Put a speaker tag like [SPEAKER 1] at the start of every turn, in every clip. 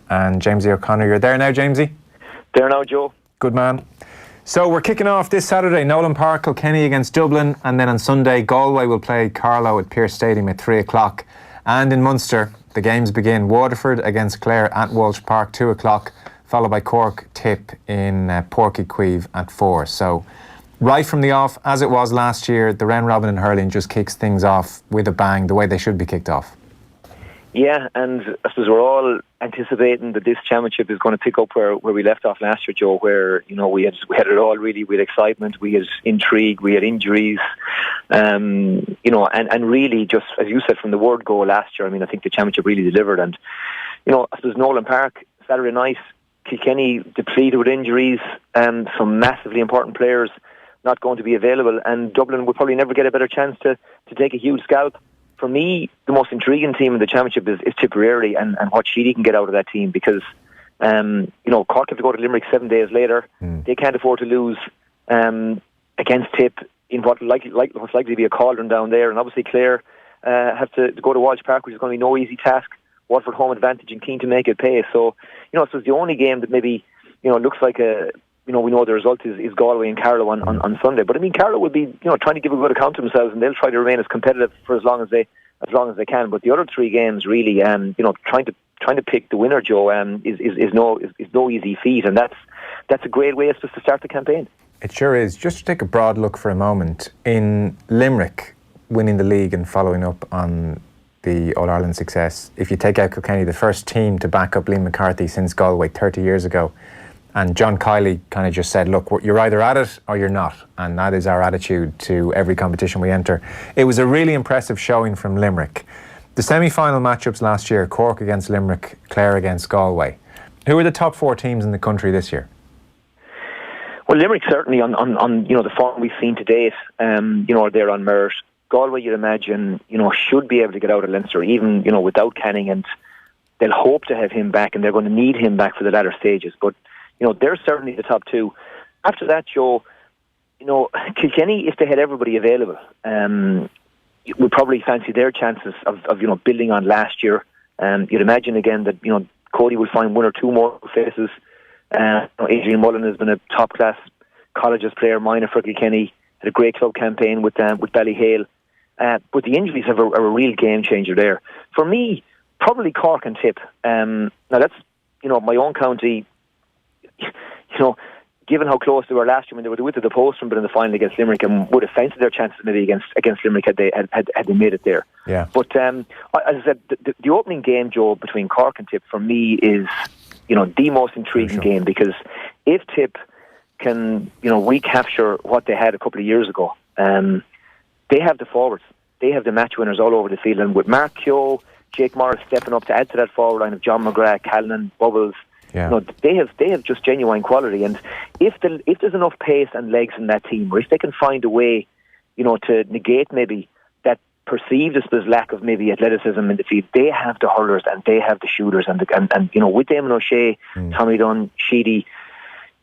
[SPEAKER 1] and Jamesie O'Connor. You're there now, Jamesie?
[SPEAKER 2] There now, Joe.
[SPEAKER 1] Good man. So we're kicking off this Saturday, Nolan Park, Kilkenny against Dublin, and then on Sunday Galway will play Carlow at Pearse Stadium at 3 o'clock. And in Munster, the games begin. Waterford against Clare at Walsh Park, 2 o'clock, followed by Cork Tip in Porky Queeve at 4. So right from the off, as it was last year, the round robin in hurling just kicks things off with a bang, the way they should be kicked off.
[SPEAKER 2] Yeah, and I suppose we're all anticipating that this championship is going to pick up where we left off last year, Joe, where, you know, we had it all really. We had excitement, we had intrigue, we had injuries, you know, and really just, as you said, from the word go last year, I mean, I think the championship really delivered. And, you know, I suppose Nolan Park, Saturday night, Kilkenny depleted with injuries, some massively important players not going to be available, and Dublin will probably never get a better chance to take a huge scalp. For me, the most intriguing team in the championship is Tipperary and what Sheedy can get out of that team, because you know, Cork have to go to Limerick 7 days later. They can't afford to lose against Tip in what's likely to be a cauldron down there, and obviously Clare have to go to Walsh Park, which is going to be no easy task. Waterford home advantage and keen to make it pay. So, you know, it's the only game that maybe, you know, looks like a, you know, we know the result is Galway and Carlow on Sunday. But I mean, Carlow would be, you know, trying to give a good account of themselves, and they'll try to remain as competitive for as long as they can. But the other three games, really, you know, trying to pick the winner, Joe, is no easy feat, and that's a great way, I suppose, to start the campaign.
[SPEAKER 1] It sure is. Just to take a broad look for a moment, in Limerick winning the league and following up on the All-Ireland success, if you take out Kilkenny, the first team to back up Liam McCarthy since Galway 30 years ago. And John Kiley kind of just said, look, you're either at it or you're not. And that is our attitude to every competition we enter. It was a really impressive showing from Limerick. The semi-final matchups last year, Cork against Limerick, Clare against Galway. Who are the top four teams in the country this year?
[SPEAKER 2] Well, Limerick certainly on you know, the form we've seen to date, you know, are there on merit. Galway, you'd imagine, you know, should be able to get out of Leinster, even, you know, without Canning, and they'll hope to have him back, and they're going to need him back for the latter stages. But you know, they're certainly the top two. After that, Joe, you know, Kilkenny, if they had everybody available, would probably fancy their chances of you know, building on last year. You'd imagine again that, you know, Cody will find one or two more faces. You know, Adrian Mullen has been a top class colleges player, minor for Kilkenny, had a great club campaign with Ballyhale. But the injuries have a real game changer there. For me, probably Cork and Tip. Now that's, you know, my own county. You know, given how close they were last year when they were the width of the post but in the final against Limerick, and would have fancied their chances maybe against Limerick had they made it there. Yeah. But as I said, the opening game, Joe, between Cork and Tip, for me is, you know, the most intriguing game, because if Tip can, you know, recapture what they had a couple of years ago, they have the forwards, they have the match winners all over the field, and with Mark Keogh, Jake Morris stepping up to add to that forward line of John McGrath, Callan, Bubbles. Yeah. You know, they have just genuine quality, and if there's enough pace and legs in that team, or if they can find a way, you know, to negate maybe that perceived as lack of maybe athleticism in the field, they have the hurlers and they have the shooters, and you know, with Damon O'Shea, Tommy Dunn, Sheedy,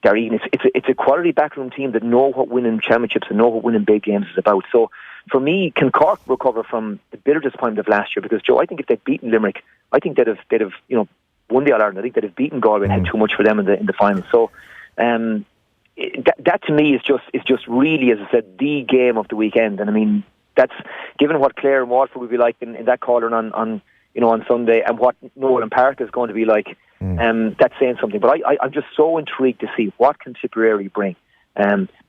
[SPEAKER 2] Regan, it's a quality backroom team that know what winning championships and know what winning big games is about. So for me, can Cork recover from the bitter disappointment of last year? Because, Joe, I think if they'd beaten Limerick, I think they'd have you know, won the All-Ireland. I think they'd have beaten Galway and had too much for them in the final. So that to me is just really, as I said, the game of the weekend. And I mean, that's given what Clare and Waterford will be like in that cauldron on you know, on Sunday, and what Nolan Park is going to be like. That's saying something. But I'm just so intrigued to see what can Tipperary bring,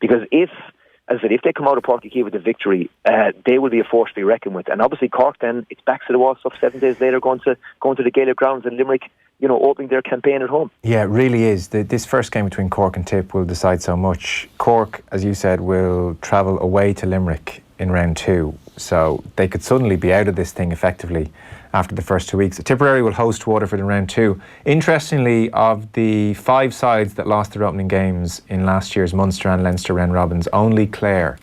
[SPEAKER 2] because if, as I said, if they come out of Porky with a victory, they will be a force to be reckoned with. And obviously Cork, then it's back to the wall stuff 7 days later, going to the Gaelic grounds in Limerick, you know, opening their campaign at home. Yeah, it really is. This first game between Cork and Tip will decide so much. Cork, as you said, will travel away to Limerick in round 2, so they could suddenly be out of this thing effectively after the first 2 weeks. Tipperary will host Waterford in round 2. Interestingly, of the 5 sides that lost their opening games in last year's Munster and Leinster round robins, only Clare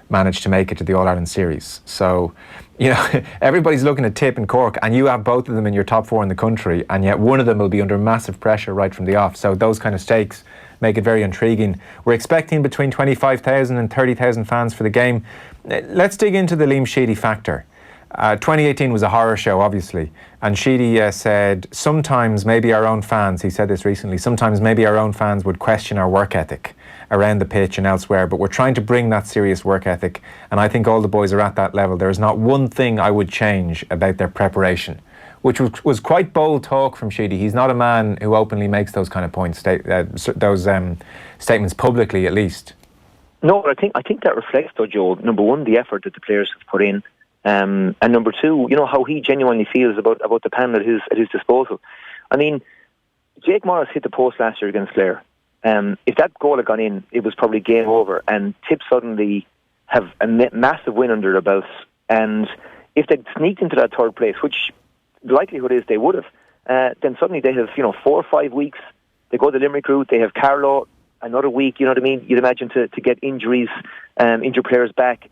[SPEAKER 2] managed to make it to the All-Ireland series. So, you know, everybody's looking at Tip and Cork, and you have both of them in your top 4 in the country, and yet one of them will be under massive pressure right from the off. So those kind of stakes make it very intriguing. We're expecting between 25,000 and 30,000 fans for the game. Let's dig into the Liam Sheedy factor.
[SPEAKER 1] 2018 was a horror show, obviously, and Sheedy said sometimes maybe our own fans, he said this recently, sometimes maybe our own fans would question our work ethic around the pitch and elsewhere, but we're trying to bring that serious work ethic, and I think all the boys are at that level. There is not one thing I would change about their preparation, which was quite bold talk from Sheedy. He's not a man who openly makes those kind of points, statements publicly, at least.
[SPEAKER 2] No, I think that reflects, though, Joe, number one, the effort that the players have put in, and number two, how he genuinely feels about the panel at his disposal. I mean, Jake Morris hit the post last year against Clare. If that goal had gone in, it was probably game over, and Tip suddenly have a massive win under their belts, and if they'd sneaked into that third place, which the likelihood is they would have, then suddenly they have 4 or 5 weeks. They go the Limerick route. They have Carlow another week. You know what I mean? You'd imagine to get injuries, injure players back.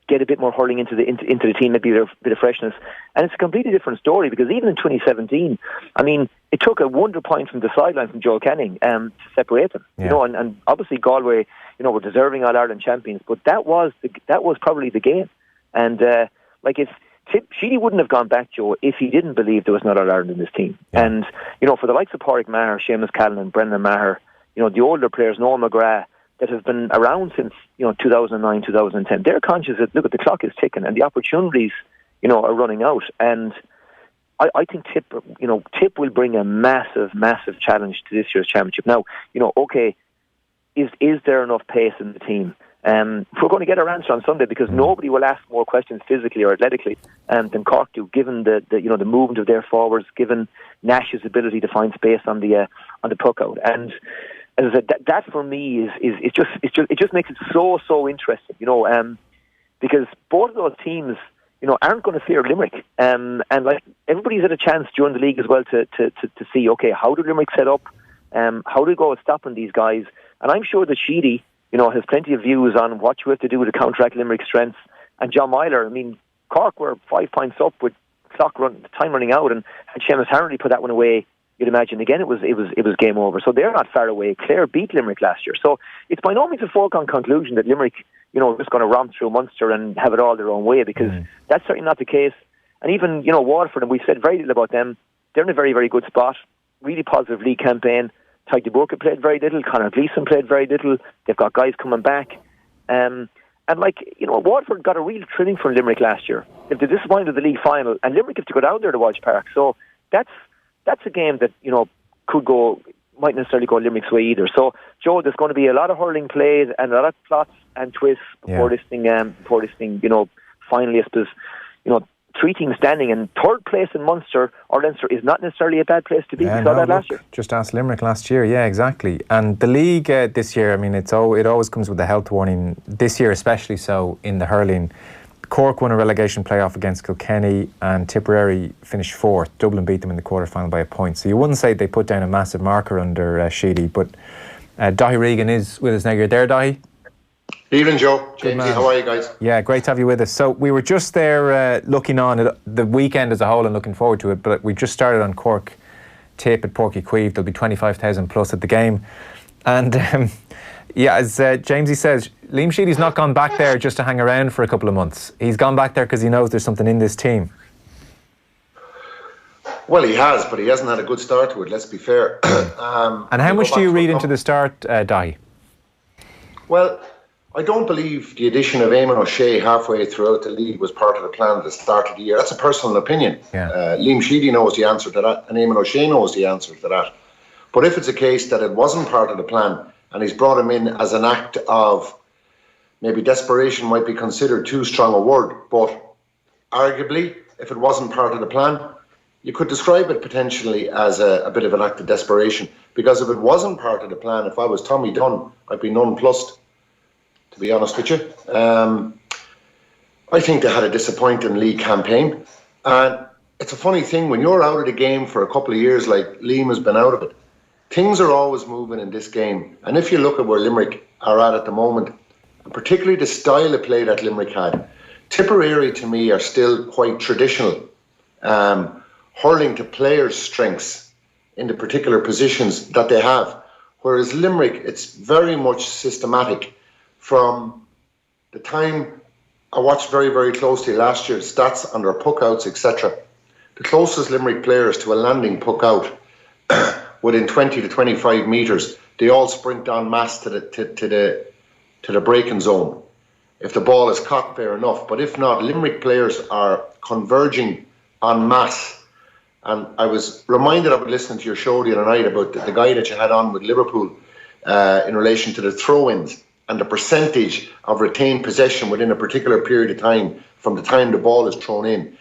[SPEAKER 2] Get a bit more hurling into the team, maybe a bit of freshness. And it's a completely different story, because even in 2017, I mean, it took a wonder point from the sideline from Joel Canning to separate them.
[SPEAKER 1] Yeah.
[SPEAKER 2] And obviously Galway, were deserving All-Ireland champions, but that was probably the game. And if Sheedy wouldn't have gone back, Joe, if he didn't believe there was not All-Ireland in this team. Yeah. And, for the likes of Pádraig Maher, Seamus Callan, Brendan Maher, the older players, Noel McGrath, that have been around since 2009, 2010, they're conscious that, look, the clock is ticking and the opportunities, are running out. And I think Tip will bring a massive, massive challenge to this year's championship. Now, okay, is there enough pace in the team? We're going to get our answer on Sunday, because nobody will ask more questions physically or athletically than Cork do, given the movement of their forwards, given Nash's ability to find space on the puck out. And as I said, that for me it just makes it so interesting, because both of those teams, aren't going to fear Limerick, and like everybody's had a chance during the league as well to see, okay, how do Limerick set up, how do we go at stopping these guys, and I'm sure that Sheedy, has plenty of views on what you have to do to counteract Limerick's strengths. And John Myler, I mean, Cork were 5 points up with time running out, and had Seamus Harnedy put that one away, you'd imagine again it was game over. So they're not far away. Clare beat Limerick last year, so it's by no means a foregone conclusion that Limerick, is just going to romp through Munster and have it all their own way, because that's certainly not the case. And even Waterford, and we've said very little about them, they're in a very, very good spot. Really positive league campaign. Tadhg Burke played very little. Conor Gleeson played very little. They've got guys coming back. And Waterford got a real thrilling from Limerick last year. If they're disappointed in the league final, and Limerick have to go down there to Walsh Park. So that's a game that, might necessarily go Limerick's way either. So, Joe, there's going to be a lot of hurling played and a lot of plots and twists before this thing, finally, I suppose, 3 teams standing, and third place in Munster or Leinster is not necessarily a bad place to be. We saw that last year.
[SPEAKER 1] Just ask Limerick last year, yeah, exactly. And the league this year, I mean, it always comes with a health warning. This year, especially so in the hurling. Cork won a relegation playoff against Kilkenny, and Tipperary finished 4th. Dublin beat them in the quarter-final by a point. So you wouldn't say they put down a massive marker under Sheedy, but Daithi Regan is with us now. You're there, Daithi?
[SPEAKER 3] Evening, Joe. Jamesie, how are you guys?
[SPEAKER 1] Yeah, great to have you with us. So we were just there looking on at the weekend as a whole and looking forward to it, but we just started on Cork Tip at Porky Queeve. There'll be 25,000 plus at the game. And as Jamesie says, Liam Sheedy's not gone back there just to hang around for a couple of months. He's gone back there because he knows there's something in this team.
[SPEAKER 3] Well, he has, but he hasn't had a good start to it, let's be fair.
[SPEAKER 1] And how much do you read into the start, Daithi?
[SPEAKER 3] Well, I don't believe the addition of Eamon O'Shea halfway throughout the league was part of the plan at the start of the year. That's a personal opinion.
[SPEAKER 1] Yeah.
[SPEAKER 3] Liam Sheedy knows the answer to that, and Eamon O'Shea knows the answer to that. But if it's a case that it wasn't part of the plan, and he's brought him in as an act of, maybe desperation might be considered too strong a word, but arguably, if it wasn't part of the plan, you could describe it potentially as a bit of an act of desperation. Because if it wasn't part of the plan, if I was Tommy Dunn, I'd be nonplussed, to be honest with you. I think they had a disappointing league campaign. And it's a funny thing, when you're out of the game for a couple of years, like Liam has been out of it, things are always moving in this game. And if you look at where Limerick are at the moment, and particularly the style of play that Limerick had, Tipperary to me are still quite traditional, hurling to players' strengths in the particular positions that they have. Whereas Limerick, it's very much systematic from the time I watched very, very closely last year's stats on their puck outs, etc. The closest Limerick players to a landing puck out within 20 to 25 metres, they all sprint en masse to the breaking zone. If the ball is caught, fair enough. But if not, Limerick players are converging en masse. And I was reminded of listening to your show the other night about the guy that you had on with Liverpool in relation to the throw-ins and the percentage of retained possession within a particular period of time from the time the ball is thrown in.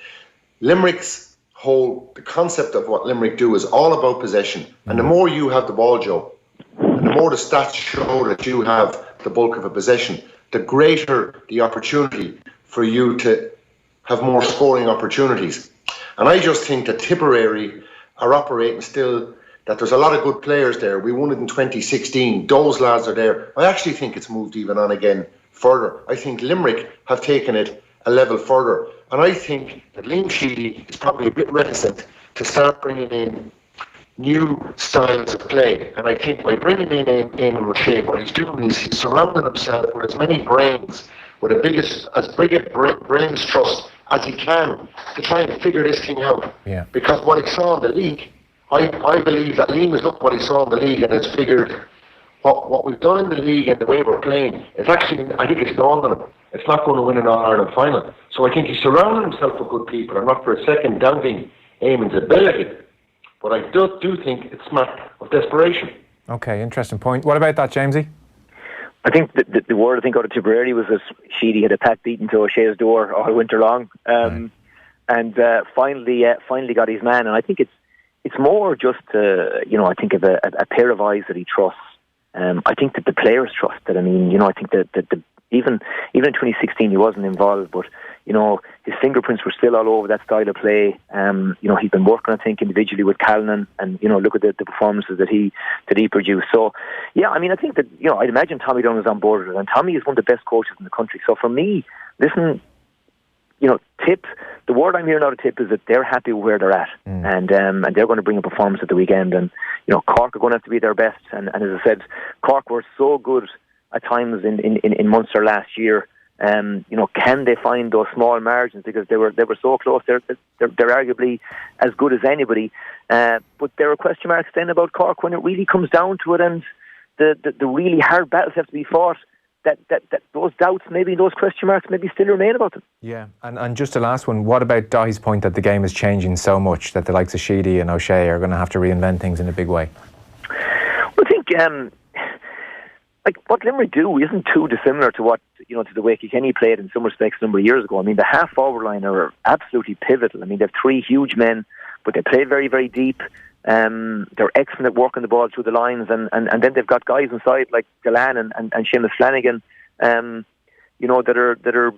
[SPEAKER 3] The concept of what Limerick do is all about possession. And the more you have the ball, Joe, and the more the stats show that you have the bulk of a possession, the greater the opportunity for you to have more scoring opportunities. And I just think that Tipperary are operating still, that there's a lot of good players there. We won it in 2016. Those lads are there. I actually think it's moved even on again further. I think Limerick have taken it a level further. And I think that Liam Sheedy is probably a bit reticent to start bringing in new styles of play. And I think by bringing in Eamon O'Shea, what he's doing is he's surrounding himself with as many brains, with as big a brains trust as he can to try and figure this thing out.
[SPEAKER 1] Yeah.
[SPEAKER 3] Because what he saw in the league, I believe that Liam has looked what he saw in the league and has figured what we've done in the league and the way we're playing, it's actually, I think it's dawned on him. It's not going to win an All-Ireland final. So I think he's surrounding himself with good people. I'm not for a second doubting Eamon's ability, but I do think it's a matter of desperation.
[SPEAKER 1] Okay, interesting point. What about that, Jamesie?
[SPEAKER 2] I think the word I think out of Tipperary was that Sheedy had a pat beaten to O'Shea's door all winter long, and finally got his man. And I think it's more just I think of a pair of eyes that he trusts. I think that the players trust it. I mean, I think that even in 2016 he wasn't involved, but his fingerprints were still all over that style of play. He's been working, I think, individually with Callanan, and look at the performances that he produced. So yeah, I mean, I think that I'd imagine Tommy Dunn is on board with it, and Tommy is one of the best coaches in the country. So for me, listen, Tip, the word I'm hearing out of Tip is that they're happy with where they're at, and they're going to bring a performance at the weekend, and Cork are going to have to be their best, and as I said, Cork were so good at times in Munster last year. Can they find those small margins, because they were so close? They're arguably as good as anybody, but there are question marks then about Cork when it really comes down to it, and the really hard battles have to be fought. That those doubts, maybe those question marks, maybe still remain about them. Yeah,
[SPEAKER 1] and just the last one. What about Daithi's point that the game is changing so much that the likes of Sheedy and O'Shea are going to have to reinvent things in a big way?
[SPEAKER 2] Well, I think what Limerick do isn't too dissimilar to what to the way Kilkenny played in some respects a number of years ago. I mean, the half forward line are absolutely pivotal. I mean, they have three huge men, but they play very, very deep. They're excellent at working the ball through the lines, and then they've got guys inside like Galan and Seamus Flanagan, that are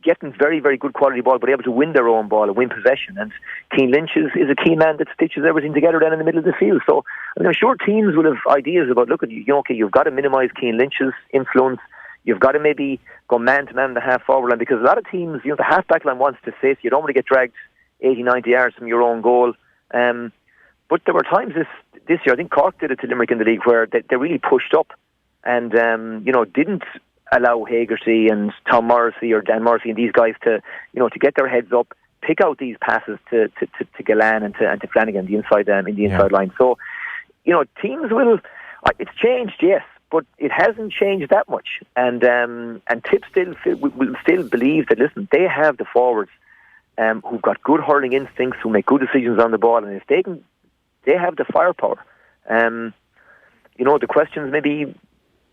[SPEAKER 2] getting very, very good quality ball, but able to win their own ball and win possession. And Cian Lynch is a key man that stitches everything together down in the middle of the field. So I'm sure teams will have ideas about, look, you've got to minimise Cian Lynch's influence. You've got to maybe go man-to-man in the half-forward line, because a lot of teams, the half-back line wants to sit. You don't want to get dragged 80, 90 yards from your own goal. But there were times this year, I think Cork did it to Limerick in the league, where they really pushed up and, didn't allow Hagerty and Tom Morrissey or Dan Morrissey and these guys to get their heads up, pick out these passes to Galan and to Flanagan, the inside in the inside line. So, teams will. It's changed, yes, but it hasn't changed that much. And Tip will still believe that, listen, they have the forwards who've got good hurling instincts, who make good decisions on the ball, and if they have the firepower. The questions maybe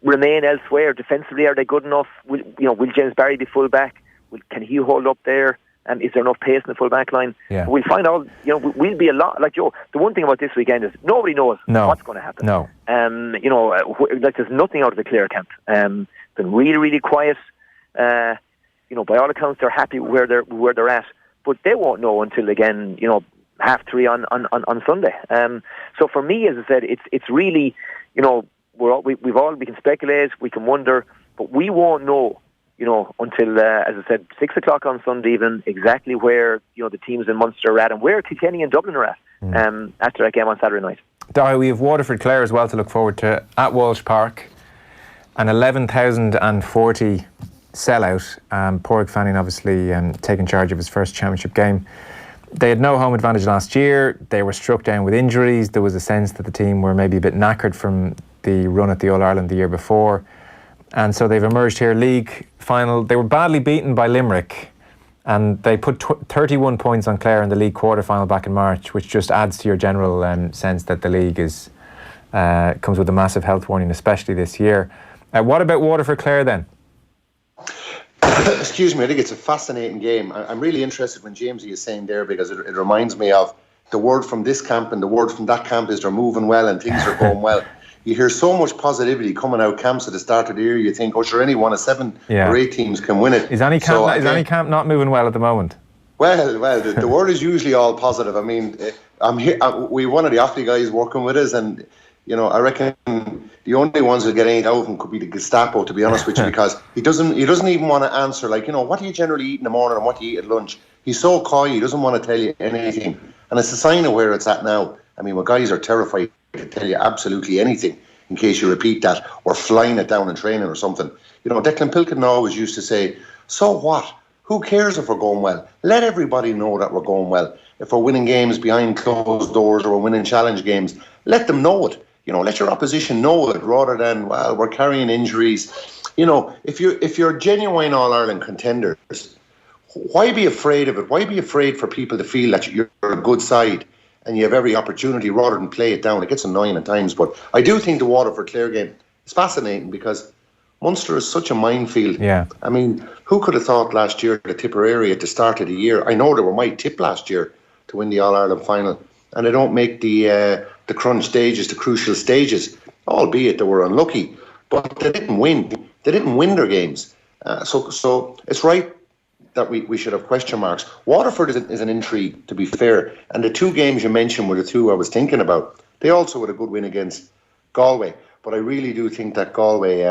[SPEAKER 2] remain elsewhere. Defensively, are they good enough? Will James Barry be full back? Can he hold up there? Is there enough pace in the full back line?
[SPEAKER 1] Yeah.
[SPEAKER 2] We'll find out. We'll be a lot like Joe. The one thing about this weekend is nobody knows what's going to happen.
[SPEAKER 1] No.
[SPEAKER 2] There's nothing out of the Clare camp. Been really, really quiet. By all accounts, they're happy where they're at, but they won't know until again, 3:30 on Sunday. So for me, as I said, it's really, we can speculate, we can wonder, but we won't know, until as I said, 6:00 on Sunday evening, exactly where the teams in Munster are at and where Kilkenny and Dublin are at after that game on Saturday night.
[SPEAKER 1] Daithi, we have Waterford Clare as well to look forward to at Walsh Park. An 11,040 sellout. Pádraig Fanning obviously taking charge of his first championship game. They had no home advantage last year. They were struck down with injuries. There was a sense that the team were maybe a bit knackered from the run at the All-Ireland the year before. And so they've emerged here, league final. They were badly beaten by Limerick, and they put 31 points on Clare in the league quarter-final back in March, which just adds to your general sense that the league comes with a massive health warning, especially this year. What about Waterford Clare then?
[SPEAKER 3] Excuse me, I think it's a fascinating game. I'm really interested when Jamesie is saying there, because it reminds me of the word from this camp and the word from that camp is they're moving well and things are going well. You hear so much positivity coming out camps at the start of the year. You think, oh, sure, any one of 7 or 8 teams can win it.
[SPEAKER 1] Is any camp not moving well at the moment?
[SPEAKER 3] Well, the word is usually all positive. I mean, I'm here. We one of the Offaly guys working with us, and I reckon the only ones who get anything out of him could be the Gestapo, to be honest with you, because he doesn't even want to answer, like, what do you generally eat in the morning and what do you eat at lunch? He's so coy, he doesn't want to tell you anything. And it's a sign of where it's at now. I mean, when guys are terrified to tell you absolutely anything in case you repeat that or flying it down in training or something. Declan Pilkington always used to say, so what? Who cares if we're going well? Let everybody know that we're going well. If we're winning games behind closed doors or we're winning challenge games, let them know it. Let your opposition know it rather than, well, we're carrying injuries. If you're genuine All-Ireland contenders, why be afraid of it? Why be afraid for people to feel that you're a good side and you have every opportunity rather than play it down? It gets annoying at times, but I do think the Waterford Clare game is fascinating because Munster is such a minefield.
[SPEAKER 1] Yeah.
[SPEAKER 3] I mean, who could have thought last year the Tipperary at the start of the year? I know they were my tip last year to win the All-Ireland final, and they don't make the crunch stages, the crucial stages, albeit they were unlucky, but they didn't win. They didn't win their games. So it's right that we should have question marks. Waterford is an intrigue, to be fair, and the 2 games you mentioned were the 2 I was thinking about. They also had a good win against Galway, but I really do think that Galway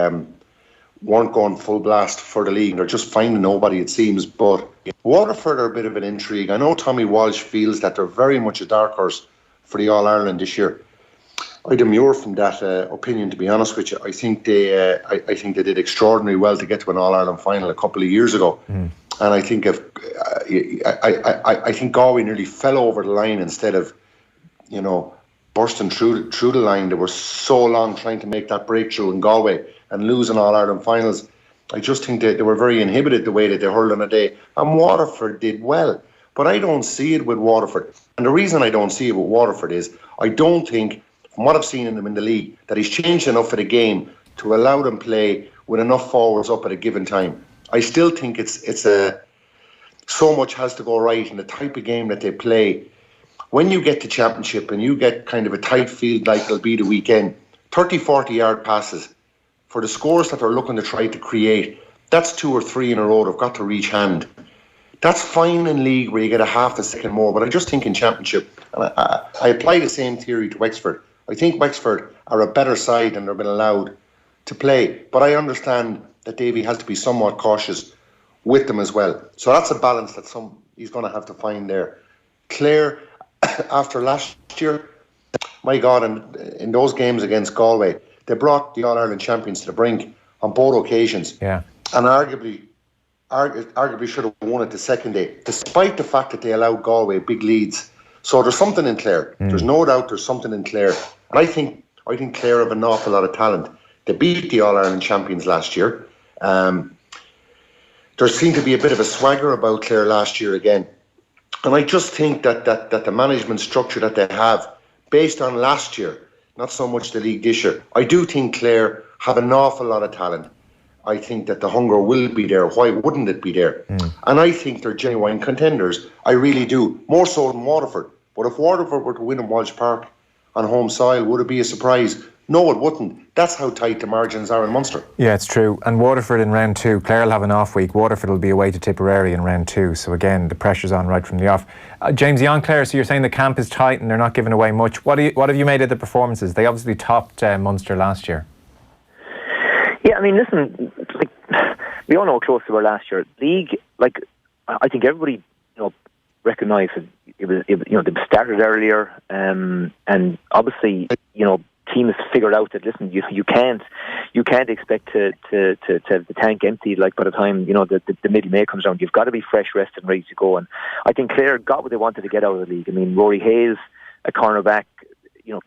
[SPEAKER 3] weren't going full blast for the league. They're just finding nobody, it seems, but Waterford are a bit of an intrigue. I know Tommy Walsh feels that they're very much a dark horse for the All-Ireland this year. I demur from that opinion, to be honest with you. I think they did extraordinarily well to get to an All-Ireland final a couple of years ago. And I think I think Galway nearly fell over the line instead of, bursting through the line. They were so long trying to make that breakthrough in Galway and losing All-Ireland finals. I just think they were very inhibited the way that they hurled on a day. And Waterford did well. But I don't see it with Waterford. And the reason I don't see it with Waterford is I don't think, from what I've seen in them in the league, that he's changed enough of the game to allow them play with enough forwards up at a given time. I still think it's so much has to go right in the type of game that they play. When you get to championship and you get kind of a tight field like it'll be the weekend, 30, 40 yard passes for the scores that they're looking to try to create, that's 2 or 3 in a row. They've got to reach hand. That's fine in league where you get a half a second more, but I just think in championship, and I apply the same theory to Wexford. I think Wexford are a better side and they've been allowed to play, but I understand that Davy has to be somewhat cautious with them as well. So that's a balance that he's going to have to find there. Clare, after last year, my God, and in those games against Galway, they brought the All-Ireland champions to the brink on both occasions.
[SPEAKER 1] Yeah.
[SPEAKER 3] And arguably should have won it the second day, despite the fact that they allowed Galway big leads. So there's something in Clare. There's no doubt there's something in Clare. And I think Clare have an awful lot of talent. They beat the All-Ireland champions last year. There seemed to be a bit of a swagger about Clare last year again. And I just think that the management structure that they have, based on last year, not so much the league this year, I do think Clare have an awful lot of talent. I think that the hunger will be there. Why wouldn't it be there? And I think they're genuine contenders. I really do. More so than Waterford. But if Waterford were to win in Walsh Park on home soil, would it be a surprise? No, it wouldn't. That's how tight the margins are in Munster.
[SPEAKER 1] Yeah, it's true. And Waterford in round 2, Clare will have an off week. Waterford will be away to Tipperary in round 2. So again, the pressure's on right from the off. Jamesie, on Clare, so you're saying the camp is tight and they're not giving away much. What have you made of the performances? They obviously topped Munster last year.
[SPEAKER 2] Yeah, I mean, listen, we all know how close they were last year. League, I think everybody, recognised it was they started earlier, and obviously, team has figured out that, listen, you can't expect to have the tank empty like by the time the middle May comes around. You've got to be fresh, rested, and ready to go. And I think Clare got what they wanted to get out of the league. I mean, Rory Hayes, a cornerback,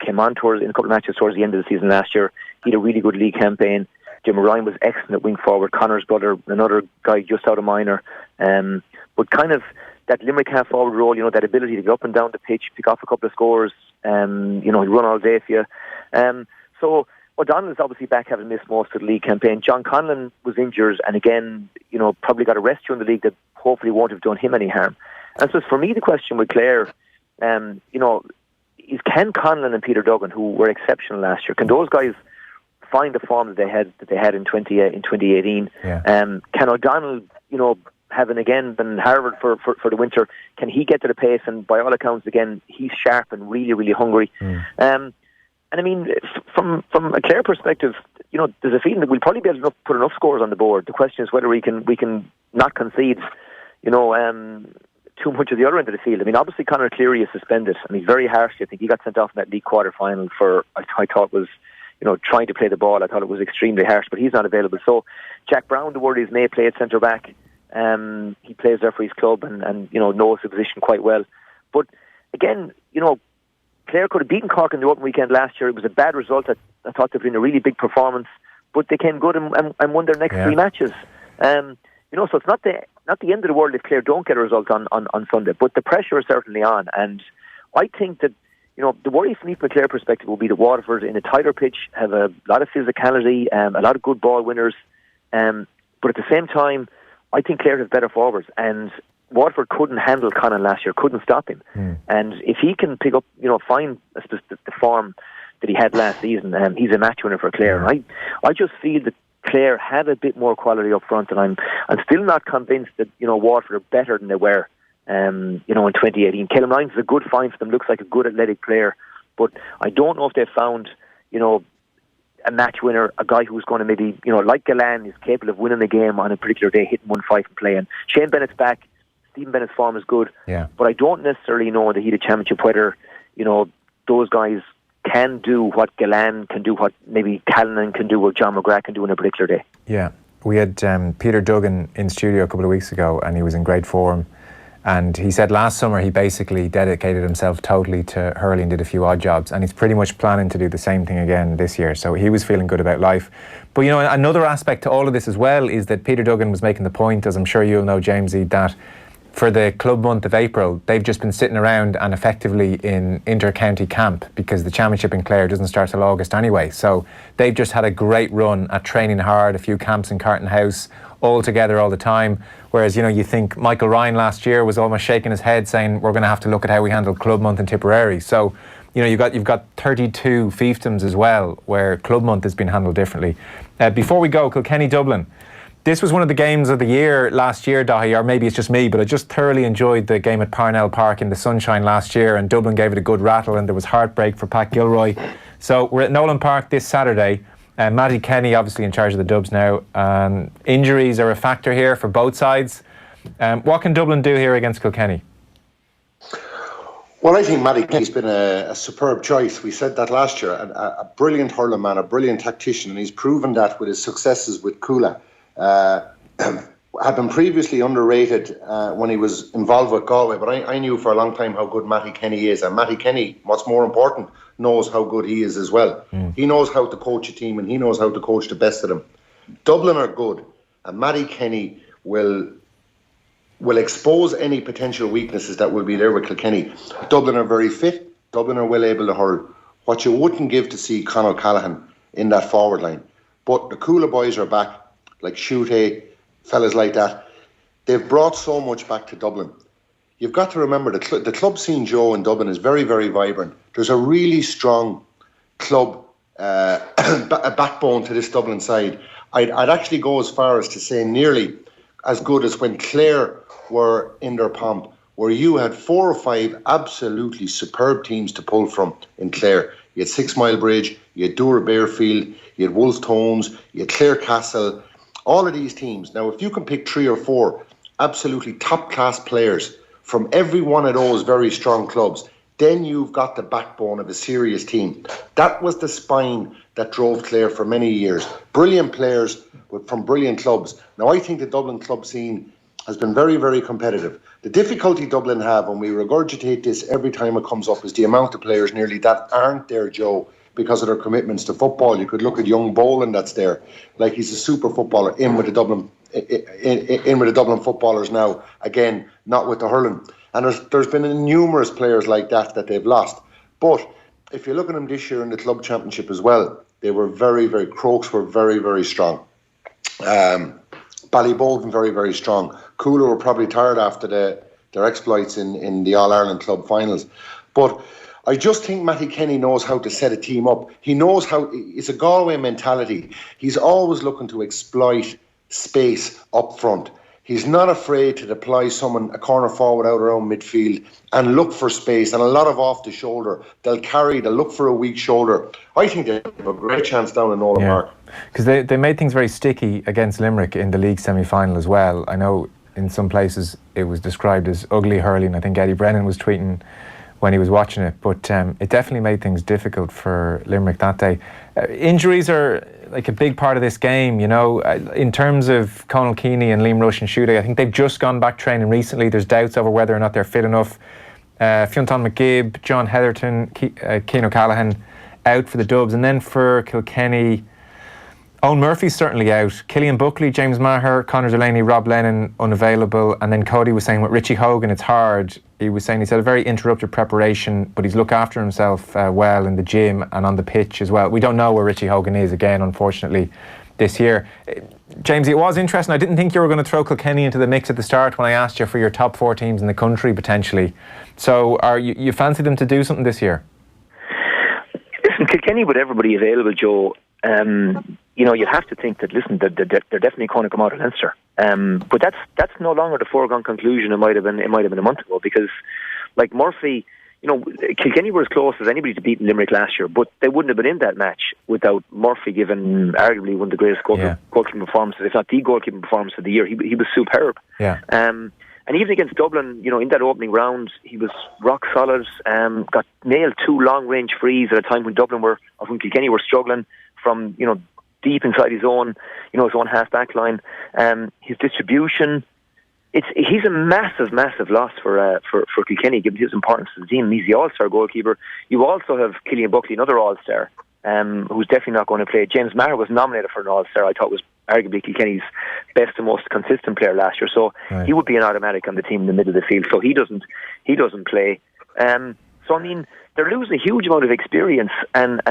[SPEAKER 2] came on in a couple of matches towards the end of the season last year. He had a really good league campaign. Jim Ryan was excellent at wing forward. Connor's brother, another guy just out of minor. But kind of that Limerick half forward role, that ability to get up and down the pitch, pick off a couple of scores, he'd run all day for you. So O'Donnell is obviously back, having missed most of the league campaign. John Conlon was injured and again, probably got a rest during the league that hopefully won't have done him any harm. And so for me, the question with Clare, is can Conlon and Peter Duggan, who were exceptional last year, can those guys find the form that they had in 2018?
[SPEAKER 1] Yeah.
[SPEAKER 2] Can O'Donnell, having again been Harvard for the winter, can he get to the pace? And by all accounts, again, he's sharp and really, really hungry. And I mean, from a Clare perspective, there's a feeling that we'll probably be able to put enough scores on the board. The question is whether we can not concede, too much of the other end of the field. I mean, obviously Conor Cleary is suspended, and he's very harsh. I think he got sent off in that league quarter-final for, I thought was, trying to play the ball. I thought it was extremely harsh, but he's not available. So Jack Brown, the word is, may play at centre-back. He plays there for his club and knows the position quite well. But again, Clare could have beaten Cork in the open weekend last year. It was a bad result. I thought they'd been a really big performance, but they came good and won their next three matches. So it's not the end of the world if Clare don't get a result on Sunday, but the pressure is certainly on. And I think that, the worry from a Clare perspective will be that Waterford, in a tighter pitch, have a lot of physicality, a lot of good ball winners. But at the same time, I think Clare have better forwards. And Waterford couldn't handle Connon last year, couldn't stop him. And if he can pick up, find the form that he had last season, he's a match winner for Clare. And I just feel that Clare have a bit more quality up front, and I'm still not convinced that Waterford are better than they were in 2018. Calum Lyons is a good find for them, looks like a good athletic player, but I don't know if they've found a match winner, a guy who's going to maybe like Galan is capable of winning the game on a particular day, hitting 1-5 and playing. Shane Bennett's back, Stephen Bennett's form is good, but I don't necessarily know in the heat of championship whether those guys can do what Galan can do, what maybe Callanan can do, or John McGrath can do on a particular day. Yeah,
[SPEAKER 1] we had Peter Duggan in studio a couple of weeks ago, and he was in great form. And he said last summer he basically dedicated himself totally to hurling, did a few odd jobs, and he's pretty much planning to do the same thing again this year. So he was feeling good about life. But another aspect to all of this as well is that Peter Duggan was making the point, as I'm sure you'll know, Jamesie, that for the club month of April, they've just been sitting around and effectively in inter-county camp because the championship in Clare doesn't start till August anyway. So they've just had a great run at training hard, a few camps in Carton House, all together all the time. Whereas, you think Michael Ryan last year was almost shaking his head saying we're going to have to look at how we handle club month in Tipperary. So, you've got 32 fiefdoms as well where club month has been handled differently. Before we go, Kilkenny-Dublin. This was one of the games of the year last year, Daithi, or maybe it's just me, but I just thoroughly enjoyed the game at Parnell Park in the sunshine last year, and Dublin gave it a good rattle, and there was heartbreak for Pat Gilroy. So we're at Nolan Park this Saturday. Matty Kenny obviously in charge of the Dubs now. Injuries are a factor here for both sides. What can Dublin do here against Kilkenny?
[SPEAKER 3] Well, I think Matty Kenny's been a superb choice. We said that last year. A brilliant hurling man, a brilliant tactician, and he's proven that with his successes with Coola. Had been previously underrated when he was involved with Galway, but I knew for a long time how good Matty Kenny is, and Matty Kenny, what's more important, knows how good he is as well. He knows how to coach a team, and he knows how to coach the best of them. Dublin are good, and Matty Kenny will expose any potential weaknesses that will be there with Kilkenny. Dublin are very fit, Dublin are well able to hurl. What you wouldn't give to see Conor Callahan in that forward line. But the Coola boys are back, like Shute, fellas like that. They've brought so much back to Dublin. You've got to remember the club scene, Joe, in Dublin is very, very vibrant. There's a really strong club a backbone to this Dublin side. I'd actually go as far as to say nearly as good as when Clare were in their pomp, where you had 4 or 5 absolutely superb teams to pull from in Clare. You had 6 Mile Bridge, you had Dura Bearfield, you had Wolfe Tones, you had Clare Castle. All of these teams. Now, if you can pick 3 or 4 absolutely top-class players from every one of those very strong clubs, then you've got the backbone of a serious team. That was the spine that drove Clare for many years. Brilliant players from brilliant clubs. Now, I think the Dublin club scene has been very, very competitive. The difficulty Dublin have, and we regurgitate this every time it comes up, is the amount of players nearly that aren't there, Joe, because of their commitments to football. You could look at young Boland that's there, like he's a super footballer in with the Dublin footballers now. Again, not with the hurling. And there's been numerous players like that they've lost. But if you look at them this year in the club championship as well, they were very, very. Crokes were very, very strong. Ballybolton very, very strong. Cooler were probably tired after their exploits in the All-Ireland club finals. But I just think Matty Kenny knows how to set a team up. He knows how. It's a Galway mentality. He's always looking to exploit space up front. He's not afraid to deploy a corner forward out around midfield and look for space, and a lot of off the shoulder. They'll look for a weak shoulder. I think they have a great chance down in Nolan Park.
[SPEAKER 1] Because they made things very sticky against Limerick in the league semi-final as well. I know in some places it was described as ugly hurling. I think Eddie Brennan was tweeting when he was watching it, but it definitely made things difficult for Limerick that day. Injuries are like a big part of this game, you know. In terms of Conal Keaney and Liam Rush and Shuday, I think they've just gone back training recently. There's doubts over whether or not they're fit enough. Fionn McGibb, John Heatherton, Cian O'Callaghan out for the Dubs. And then for Kilkenny, Owen Murphy's certainly out. Killian Buckley, James Maher, Conor Delaney, Rob Lennon unavailable. And then Cody was saying with Richie Hogan, it's hard. He said a very interrupted preparation, but he's looked after himself well in the gym and on the pitch as well. We don't know where Richie Hogan is again, unfortunately, this year. James, it was interesting. I didn't think you were going to throw Kilkenny into the mix at the start when I asked you for your top 4 teams in the country potentially. So are you fancy them to do something this year?
[SPEAKER 2] Listen, Kilkenny with everybody available, Joe, you'd have to think that, listen, they're definitely going to come out of Leinster. But that's no longer the foregone conclusion. It might have been a month ago, because like Murphy, Kilkenny were as close as anybody to beating Limerick last year, but they wouldn't have been in that match without Murphy giving arguably one of the greatest goalkeeping performances, if not the goalkeeping performance of the year. He was superb. Yeah. And even against Dublin, in that opening round, he was rock solid. Got nailed 2 long-range frees at a time when when Kilkenny were struggling from deep inside his own half-back line. His distribution, he's a massive loss for Kilkenny, given his importance to the team. He's the all-star goalkeeper. You also have Killian Buckley, another all-star, who's definitely not going to play. James Maher was nominated for an all-star. I thought was arguably Kilkenny's best and most consistent player last year. So He would be an automatic on the team in the middle of the field. So he doesn't play. So I mean, they're losing a huge amount of experience and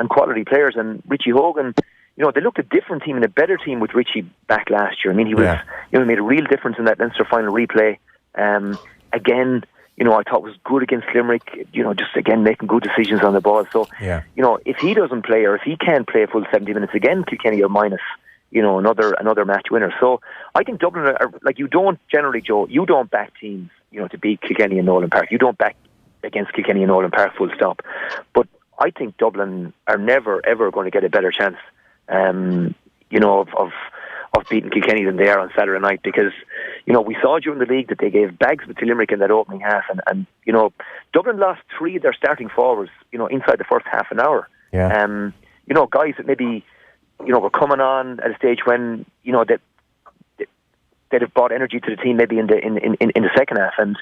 [SPEAKER 2] quality players. And Richie Hogan, they looked a different team and a better team with Richie back last year. I mean, he was, he made a real difference in that Leinster final replay. Again, I thought was good against Limerick. Just again making good decisions on the ball. So, if he doesn't play, or if he can't play a full 70 minutes again, Kilkenny are minus, another match winner. So I think Dublin are like, you don't generally, Joe, you don't back teams, to beat Kilkenny in Nolan Park. You don't back against Kilkenny in Nolan Park, full stop. But I think Dublin are never ever going to get a better chance, of beating Kilkenny than they are on Saturday night, because we saw during the league that they gave bags to Limerick in that opening half, and Dublin lost 3 of their starting forwards inside the first half an hour. Guys that maybe were coming on at a stage when they'd have brought energy to the team maybe in the second half. And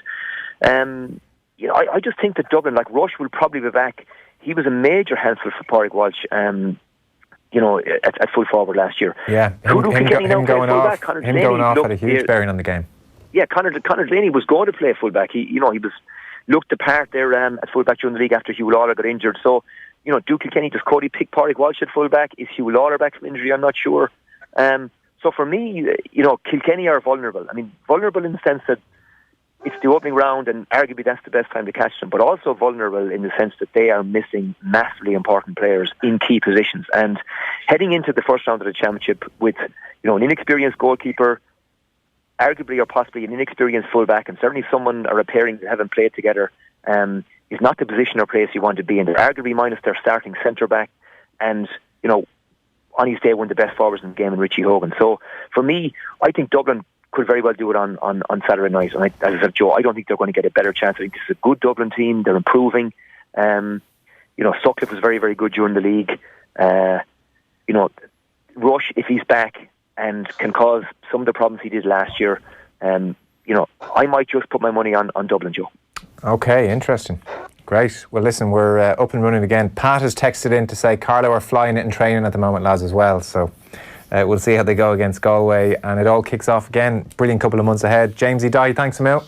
[SPEAKER 2] I just think that Dublin, like Rush, will probably be back. He was a major handful for Pádraig Walsh, at full forward last year.
[SPEAKER 1] Yeah, him going off had a huge bearing on the game.
[SPEAKER 2] Yeah, Conor Delaney was going to play fullback. He was looked the part there at fullback during the league after Hugh Lawler got injured. So, do Kilkenny, does Cody pick Pádraig Walsh at fullback? Is Hugh Lawler back from injury? I'm not sure. So for me, Kilkenny are vulnerable. I mean, vulnerable in the sense that it's the opening round, and arguably that's the best time to catch them, but also vulnerable in the sense that they are missing massively important players in key positions. And heading into the first round of the championship with, an inexperienced goalkeeper, arguably or possibly an inexperienced fullback, and certainly someone or a pairing that haven't played together, is not the position or place you want to be in. They're arguably minus their starting centre-back, and, on his day, one of the best forwards in the game in Richie Hogan. So, for me, I think Dublin could very well do it on Saturday night. And as I said, Joe, I don't think they're going to get a better chance. I think this is a good Dublin team. They're improving. Sutcliffe was very, very good during the league. Rush, if he's back and can cause some of the problems he did last year, I might just put my money on Dublin, Joe.
[SPEAKER 1] Okay, interesting. Great. Well, listen, we're up and running again. Pat has texted in to say Carlo are flying it in training at the moment, lads, as well. So we'll see how they go against Galway. And it all kicks off again. Brilliant couple of months ahead. Jamesie, Daithi, thanks a mil.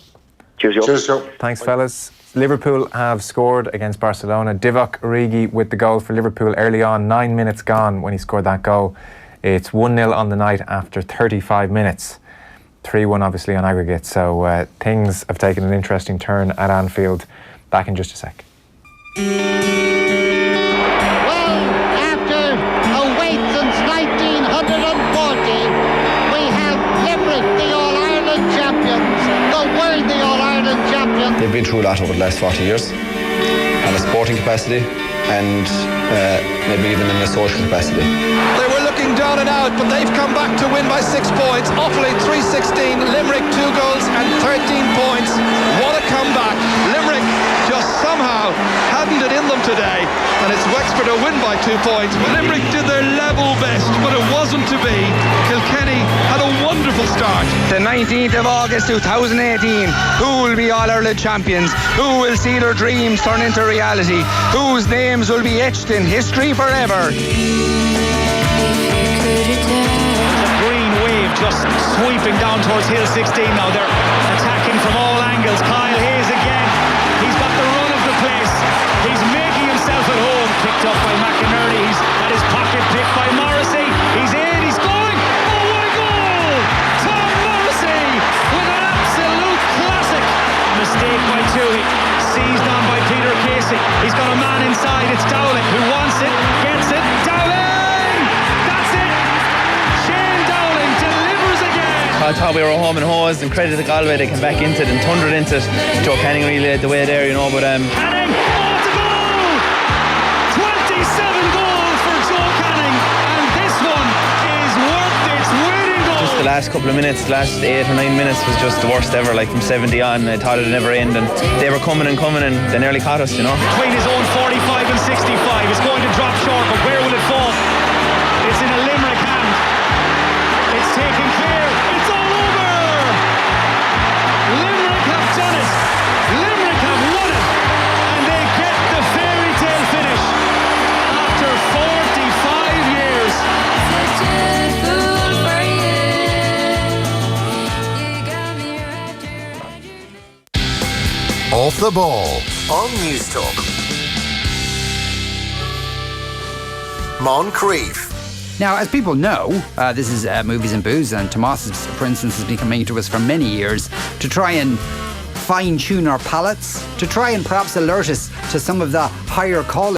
[SPEAKER 2] Cheers, Joe.
[SPEAKER 3] Cheers, Joe.
[SPEAKER 1] Thanks, fellas. Liverpool have scored against Barcelona. Divock Origi with the goal for Liverpool early on. 9 minutes gone when he scored that goal. It's 1-0 on the night after 35 minutes. 3-1 obviously on aggregate. So things have taken an interesting turn at Anfield. Back in just a sec.
[SPEAKER 4] Well, after a wait since 1940, we have Limerick, the All-Ireland champions, the worthy All-Ireland champions.
[SPEAKER 5] They've been through a lot over the last 40 years, in a sporting capacity and maybe even in a social capacity.
[SPEAKER 6] They were looking down and out, but they've come back to win by 6 points. Offaly 3-16, Limerick 2 goals and 13 points. What a comeback. Limerick just somehow hadn't it in them today, and it's Wexford who win by 2 points. Limerick did their level best, but it wasn't to be. Kilkenny had a wonderful start.
[SPEAKER 7] The 19th of August 2018, who will be All-Ireland champions? Who will see their dreams turn into reality? Whose names will be etched in history forever?
[SPEAKER 8] Green wave just sweeping down towards Hill 16 now. They're attacking from all angles. Kyle Hayes again. He's got the run of the place. He's making himself at home. Picked up by McInerney. He's at his pocket picked by Morrissey. He's in. He's going. Oh, what a goal! Tom Morrissey with an absolute classic. Mistake by Toohey. Seized on by Peter Casey. He's got a man inside. It's Dowling who wants it. Gets it. Dowling! That's it! Shane Dowling delivers again.
[SPEAKER 9] I thought we were home and hosed, and credit to Galway, they came back into it and thundered into it. Joe Canning really led the way there, but
[SPEAKER 8] Canning! Oh, it's a goal! 27 goals for Joe Canning, and this one is worth its weight in gold.
[SPEAKER 9] just the last couple of minutes, the last 8 or 9 minutes was just the worst ever, like from 70 on. I thought it'd never end, and they were coming and they nearly caught us,
[SPEAKER 8] Between his own 45 and 65, it's going to drop short, but where will it fall? It's in a Limerick hand. It's taken clear. It's all over. Limerick have done it. Limerick have won it, and they get the fairy tale finish after 45 years.
[SPEAKER 10] Off the ball on News Talk. Moncrief.
[SPEAKER 11] Now, as people know, this is Movies and Booze, and Tomas, for instance, has been coming to us for many years to try and fine-tune our palates, to try and perhaps alert us to some of the higher callings